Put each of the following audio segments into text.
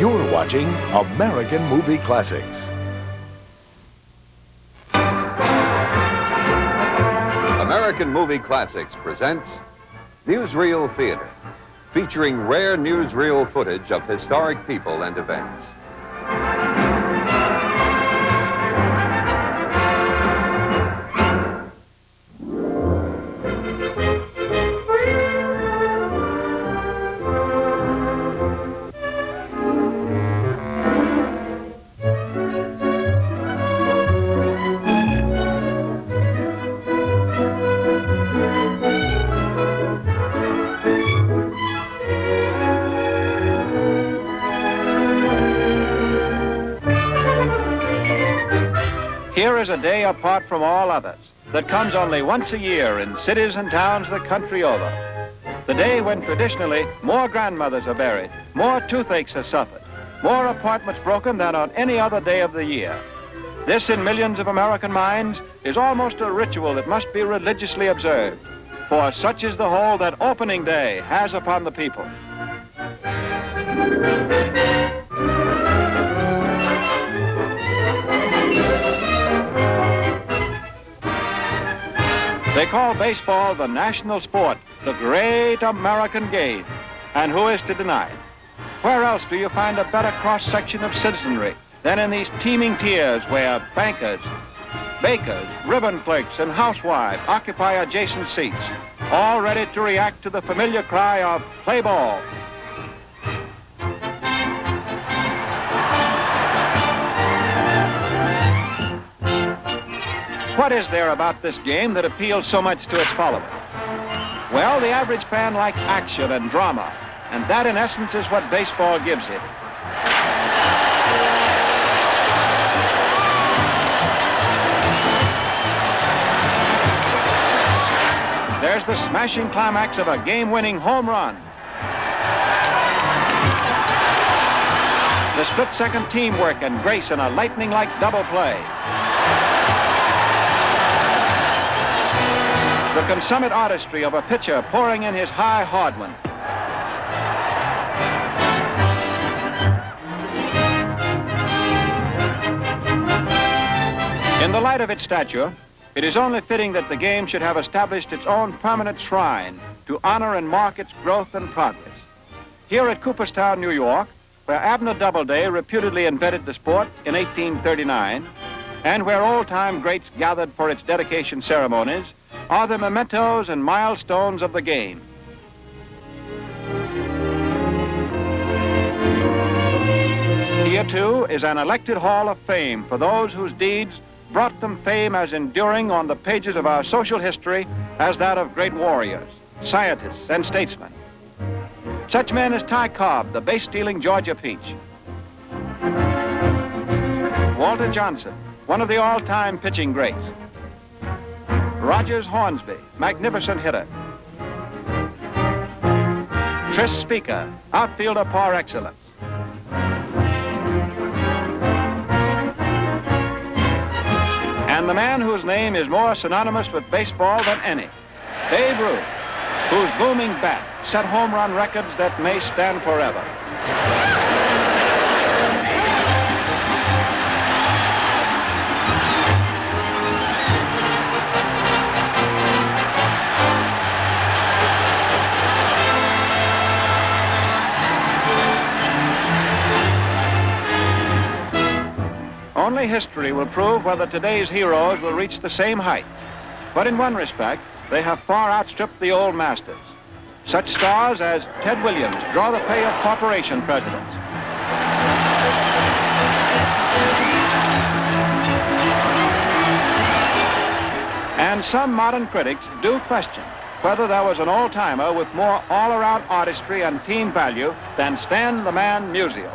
You're watching American Movie Classics. American Movie Classics presents Newsreel Theater, featuring rare newsreel footage of historic people and events. Here is a day apart from all others that comes only once a year in cities and towns the country over. The day when traditionally more grandmothers are buried, more toothaches are suffered, more appointments broken than on any other day of the year. This, in millions of American minds, is almost a ritual that must be religiously observed, for such is the hold that opening day has upon the people. They call baseball the national sport, the great American game. And who is to deny it? Where else do you find a better cross-section of citizenry than in these teeming tiers where bankers, bakers, ribbon clerks, and housewives occupy adjacent seats, all ready to react to the familiar cry of "play ball." What is there about this game that appeals so much to its followers? Well, the average fan likes action and drama, and that in essence is what baseball gives it. There's the smashing climax of a game-winning home run. The split-second teamwork and grace in a lightning-like double play. The consummate artistry of a pitcher pouring in his high hard one. In the light of its stature, it is only fitting that the game should have established its own permanent shrine to honor and mark its growth and progress. Here at Cooperstown, New York, where Abner Doubleday reputedly invented the sport in 1839, and where old-time greats gathered for its dedication ceremonies, are the mementos and milestones of the game. Here, too, is an elected hall of fame for those whose deeds brought them fame as enduring on the pages of our social history as that of great warriors, scientists, and statesmen. Such men as Ty Cobb, the base-stealing Georgia peach. Walter Johnson, one of the all-time pitching greats. Rogers Hornsby, magnificent hitter. Tris Speaker, outfielder par excellence. And the man whose name is more synonymous with baseball than any, Babe Ruth, whose booming bat set home run records that may stand forever. Only history will prove whether today's heroes will reach the same heights. But in one respect, they have far outstripped the old masters. Such stars as Ted Williams draw the pay of corporation presidents. And some modern critics do question whether there was an old-timer with more all-around artistry and team value than Stan the Man Musial.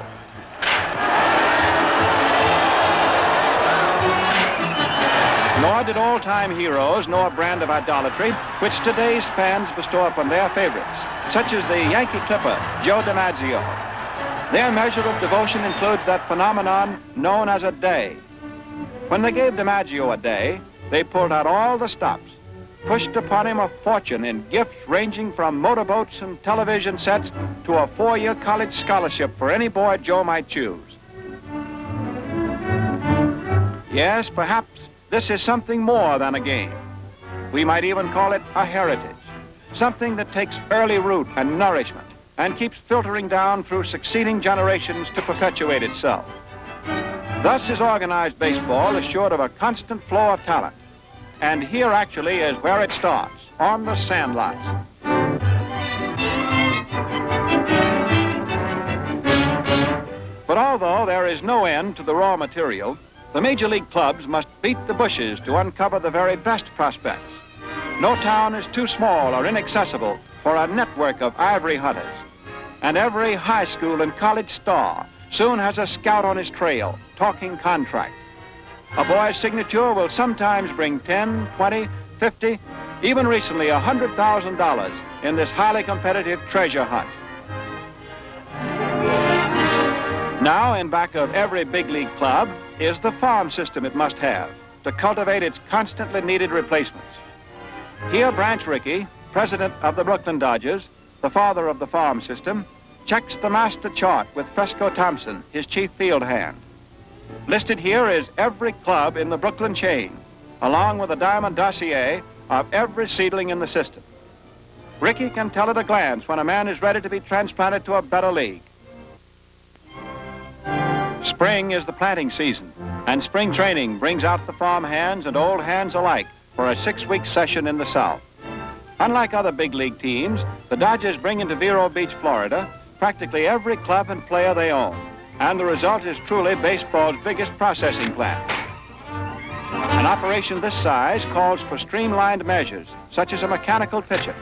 Nor did old-time heroes know a brand of idolatry which today's fans bestow upon their favorites, such as the Yankee Clipper, Joe DiMaggio. Their measure of devotion includes that phenomenon known as a day. When they gave DiMaggio a day, they pulled out all the stops, pushed upon him a fortune in gifts ranging from motorboats and television sets to a 4-year college scholarship for any boy Joe might choose. Yes, perhaps this is something more than a game. We might even call it a heritage, something that takes early root and nourishment and keeps filtering down through succeeding generations to perpetuate itself. Thus is organized baseball assured of a constant flow of talent. And here actually is where it starts, on the sandlots. But although there is no end to the raw material, the major league clubs must beat the bushes to uncover the very best prospects. No town is too small or inaccessible for a network of ivory hunters. And every high school and college star soon has a scout on his trail, talking contract. A boy's signature will sometimes bring $10, $20, $50, even recently $100,000 in this highly competitive treasure hunt. Now, in back of every big league club is the farm system it must have to cultivate its constantly needed replacements. Here, Branch Rickey, president of the Brooklyn Dodgers, the father of the farm system, checks the master chart with Fresco Thompson, his chief field hand. Listed here is every club in the Brooklyn chain, along with a diamond dossier of every seedling in the system. Rickey can tell at a glance when a man is ready to be transplanted to a better league. Spring is the planting season, and spring training brings out the farm hands and old hands alike for a 6-week session in the South. Unlike other big league teams, the Dodgers bring into Vero Beach, Florida, practically every club and player they own, and the result is truly baseball's biggest processing plant. An operation this size calls for streamlined measures, such as a mechanical pitcher.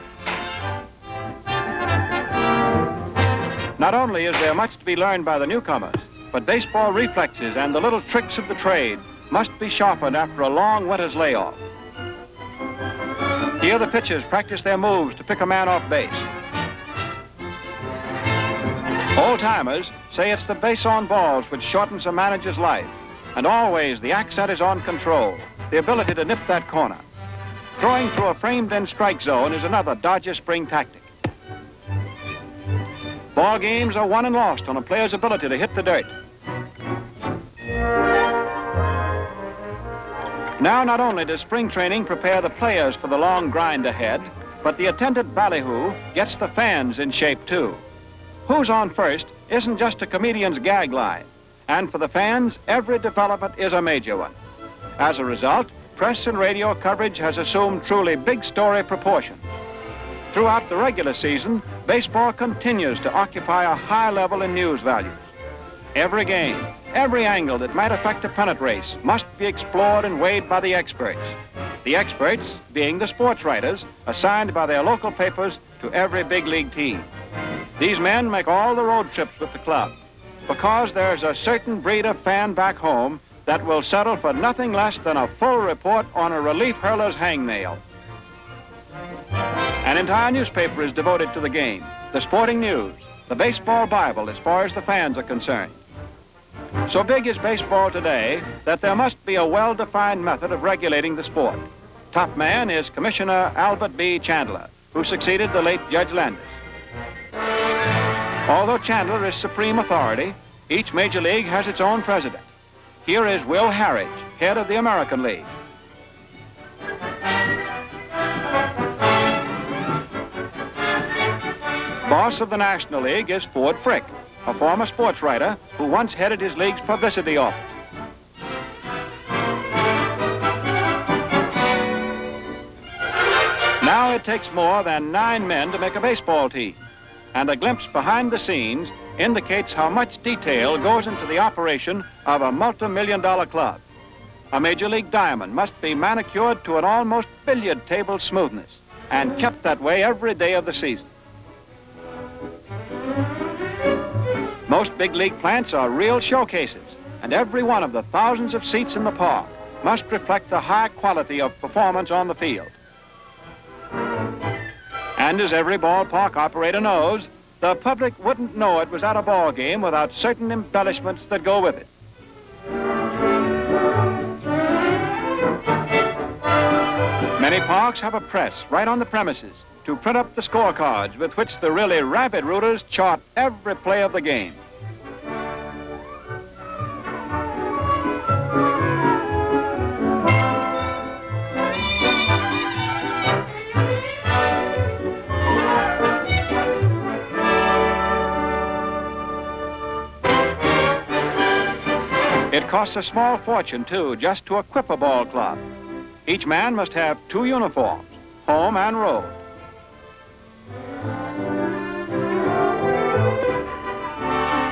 Not only is there much to be learned by the newcomers, but baseball reflexes and the little tricks of the trade must be sharpened after a long winter's layoff. Here the pitchers practice their moves to pick a man off base. Old-timers say it's the base on balls which shortens a manager's life, and always the accent is on control, the ability to nip that corner. Throwing through a framed-in strike zone is another Dodger spring tactic. Ball games are won and lost on a player's ability to hit the dirt. Now, not only does spring training prepare the players for the long grind ahead, but the attendant ballyhoo gets the fans in shape, too. Who's on first isn't just a comedian's gag line, and for the fans, every development is a major one. As a result, press and radio coverage has assumed truly big story proportions. Throughout the regular season, baseball continues to occupy a high level in news values. Every game, every angle that might affect a pennant race must be explored and weighed by the experts. The experts being the sports writers assigned by their local papers to every big league team. These men make all the road trips with the club because there's a certain breed of fan back home that will settle for nothing less than a full report on a relief hurler's hangnail. An entire newspaper is devoted to the game, the sporting news, the baseball Bible as far as the fans are concerned. So big is baseball today that there must be a well-defined method of regulating the sport. Top man is Commissioner Albert B. Chandler, who succeeded the late Judge Landis. Although Chandler is supreme authority, each major league has its own president. Here is Will Harridge, head of the American League. Boss of the National League is Ford Frick, a former sports writer who once headed his league's publicity office. Now it takes more than 9 men to make a baseball team, and a glimpse behind the scenes indicates how much detail goes into the operation of a multi-million-dollar club. A major league diamond must be manicured to an almost billiard table smoothness and kept that way every day of the season. Most big league plants are real showcases, and every one of the thousands of seats in the park must reflect the high quality of performance on the field. And as every ballpark operator knows, the public wouldn't know it was at a ball game without certain embellishments that go with it. Many parks have a press right on the premises to print up the scorecards with which the really rabid rooters chart every play of the game. It costs a small fortune, too, just to equip a ball club. Each man must have 2 uniforms, home and road.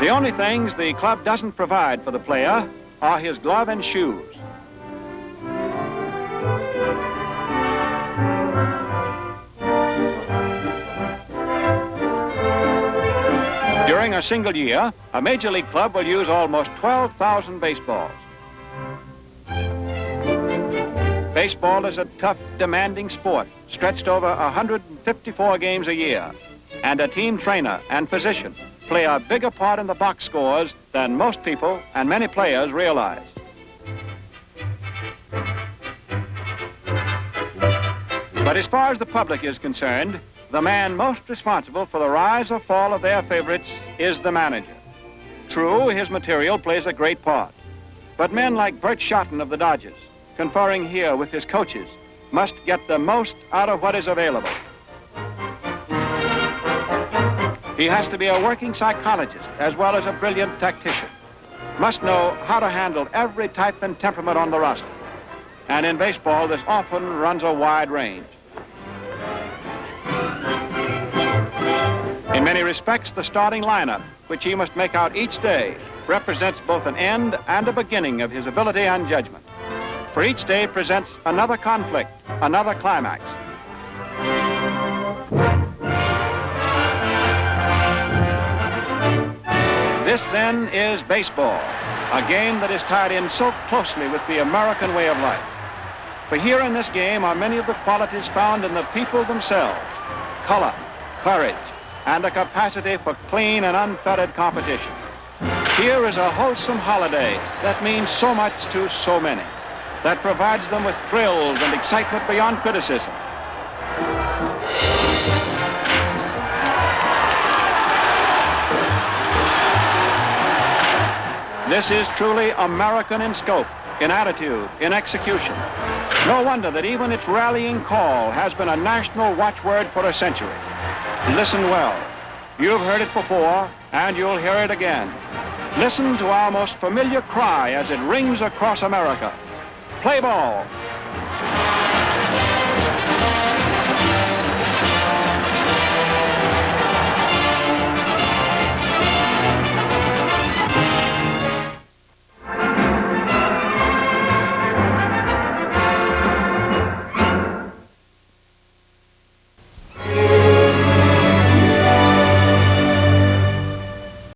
The only things the club doesn't provide for the player are his glove and shoes. During a single year, a major league club will use almost 12,000 baseballs. Baseball is a tough, demanding sport, stretched over 154 games a year, and a team trainer and physician play a bigger part in the box scores than most people and many players realize. But as far as the public is concerned, the man most responsible for the rise or fall of their favorites is the manager. True, his material plays a great part, but men like Bert Shotton of the Dodgers, conferring here with his coaches, must get the most out of what is available. He has to be a working psychologist as well as a brilliant tactician, must know how to handle every type and temperament on the roster. And in baseball, this often runs a wide range. In many respects, the starting lineup, which he must make out each day, represents both an end and a beginning of his ability and judgment. For each day presents another conflict, another climax. This, then, is baseball, a game that is tied in so closely with the American way of life. For here in this game are many of the qualities found in the people themselves: color, courage, and a capacity for clean and unfettered competition. Here is a wholesome holiday that means so much to so many, that provides them with thrills and excitement beyond criticism. This is truly American in scope, in attitude, in execution. No wonder that even its rallying call has been a national watchword for a century. Listen well. You've heard it before, and you'll hear it again. Listen to our most familiar cry as it rings across America. Play ball.